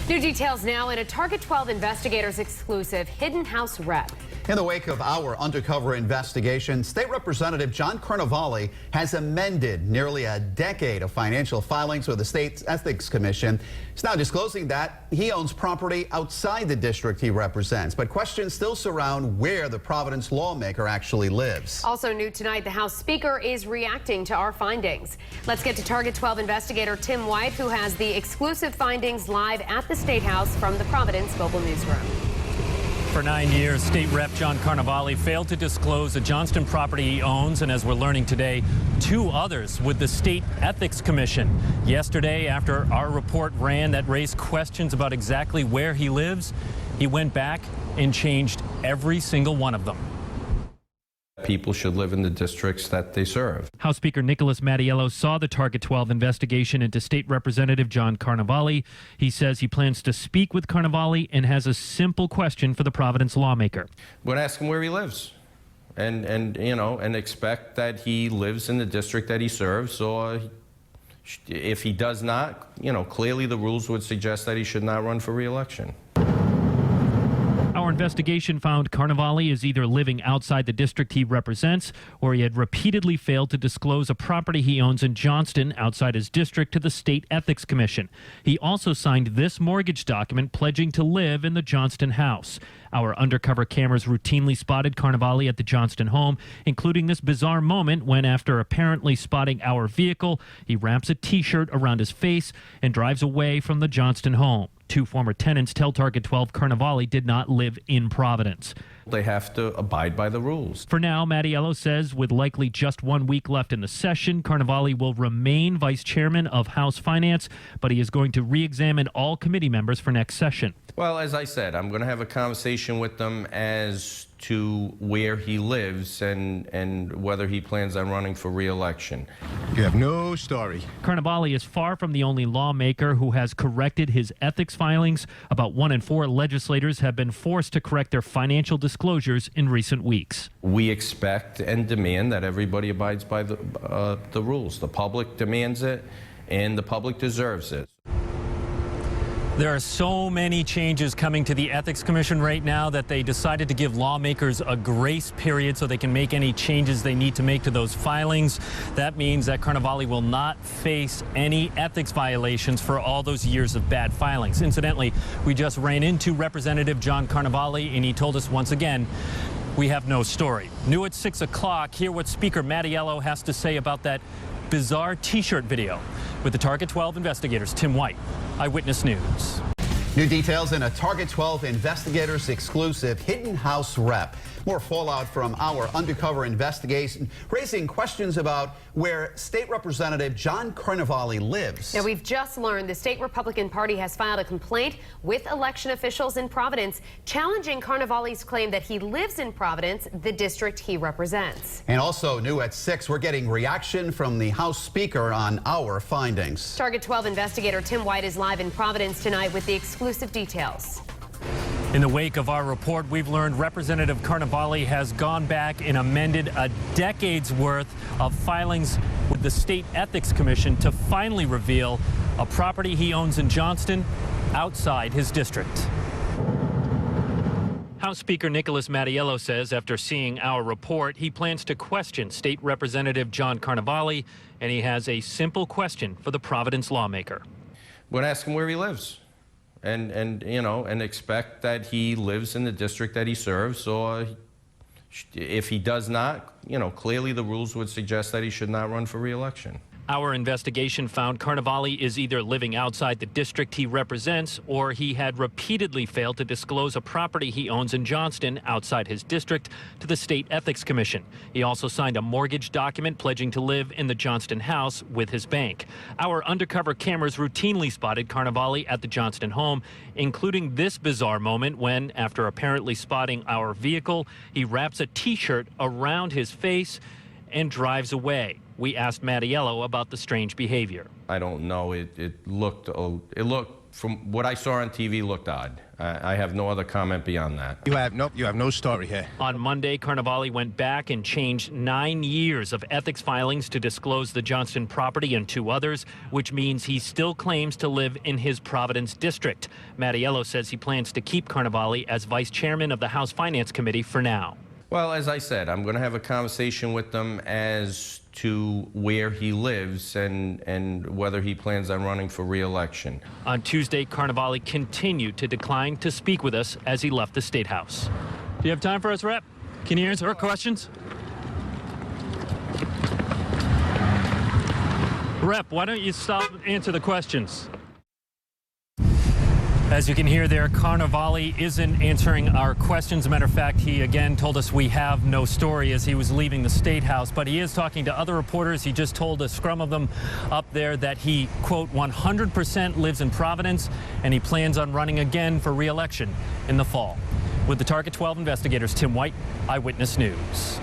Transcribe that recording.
New details now in a Target 12 Investigators exclusive hidden house rep. In the wake of our undercover investigation, State Representative John Carnevale has amended nearly a decade of financial filings with the state's Ethics Commission. He's now disclosing that he owns property outside the district he represents, but questions still surround where the Providence lawmaker actually lives. Also new tonight, the House Speaker is reacting to our findings. Let's get to Target 12 investigator Tim White, who has the exclusive findings live at the State House from the Providence Mobile Newsroom. For 9 years, State Rep John Carnevale failed to disclose a Johnston property he owns, and as we're learning today, 2 others with the State Ethics Commission. Yesterday, after our report ran that raised questions about exactly where he lives, he went back and changed every single one of them. People should live in the districts that they serve. House Speaker Nicholas Mattiello saw the Target 12 investigation into State Representative John Carnevale. He says he plans to speak with Carnevale and has a simple question for the Providence lawmaker. We're gonna ask him where he lives, and expect that he lives in the district that he serves. Or if he does not, clearly the rules would suggest that he should not run for re-election. Our investigation found Carnevale is either living outside the district he represents, or he had repeatedly failed to disclose a property he owns in Johnston outside his district to the State Ethics Commission. He also signed this mortgage document pledging to live in the Johnston house. Our undercover cameras routinely spotted Carnevale at the Johnston home, including this bizarre moment when, after apparently spotting our vehicle, he wraps a T-shirt around his face and drives away from the Johnston home. 2 former tenants tell Target 12 Carnevale did not live in Providence. They have to abide by the rules. For now, Mattiello says with likely just 1 week left in the session, Carnevale will remain vice chairman of House Finance, but he is going to re-examine all committee members for next session. Well, as I said, I'm going to have a conversation with them as to where he lives and whether he plans on running for re-election. You have no story. Carnevale is far from the only lawmaker who has corrected his ethics filings. About 1 in 4 legislators have been forced to correct their financial disclosures in recent weeks. We expect and demand that everybody abides by the rules. The public demands it, and the public deserves it. There are so many changes coming to the Ethics Commission right now that they decided to give lawmakers a grace period so they can make any changes they need to make to those filings. That means that Carnevale will not face any ethics violations for all those years of bad filings. Incidentally, we just ran into Representative John Carnevale, and he told us once again, we have no story. New at 6 o'clock, hear what Speaker Mattiello has to say about that bizarre T-shirt video. With the Target 12 investigators, Tim White, Eyewitness News. New details in a Target 12 investigators exclusive hidden house rep. More fallout from our undercover investigation, raising questions about where State Representative John Carnevale lives. Now, we've just learned the state Republican Party has filed a complaint with election officials in Providence, challenging Carnevale's claim that he lives in Providence, the district he represents. And also new at 6, we're getting reaction from the House Speaker on our findings. Target 12 investigator Tim White is live in Providence tonight with the exclusive details. In the wake of our report, we've learned Representative Carnevale has gone back and amended a decade's worth of filings with the State Ethics Commission to finally reveal a property he owns in Johnston outside his district. House Speaker Nicholas Mattiello says after seeing our report, he plans to question State Representative John Carnevale, and he has a simple question for the Providence lawmaker. We're going to ask him where he lives. And expect that he lives in the district that he serves, or if he does not, clearly the rules would suggest that he should not run for re-election. Our investigation found Carnevale is either living outside the district he represents, or he had repeatedly failed to disclose a property he owns in Johnston outside his district to the State Ethics Commission. He also signed a mortgage document pledging to live in the Johnston house with his bank. Our undercover cameras routinely spotted Carnevale at the Johnston home, including this bizarre moment when, after apparently spotting our vehicle, he wraps a T-shirt around his face and drives away. We asked Mattiello about the strange behavior. I don't know. It looked from what I saw on TV, looked odd. I have no other comment beyond that. You have no story here. On Monday, Carnevale went back and changed 9 years of ethics filings to disclose the Johnston property and 2 others, which means he still claims to live in his Providence district. Mattiello says he plans to keep Carnevale as vice chairman of the House Finance Committee for now. Well, as I said, I'm going to have a conversation with them as to where he lives and whether he plans on running for re-election. On Tuesday, Carnevale continued to decline to speak with us as he left the State House. Do you have time for us, Rep? Can you answer our questions? Rep, why don't you stop and answer the questions? As you can hear there, Carnevale isn't answering our questions. As a matter of fact, he again told us we have no story as he was leaving the State House, but he is talking to other reporters. He just told a scrum of them up there that he, quote, 100% lives in Providence and he plans on running again for re-election in the fall. With the Target 12 investigators, Tim White, Eyewitness News.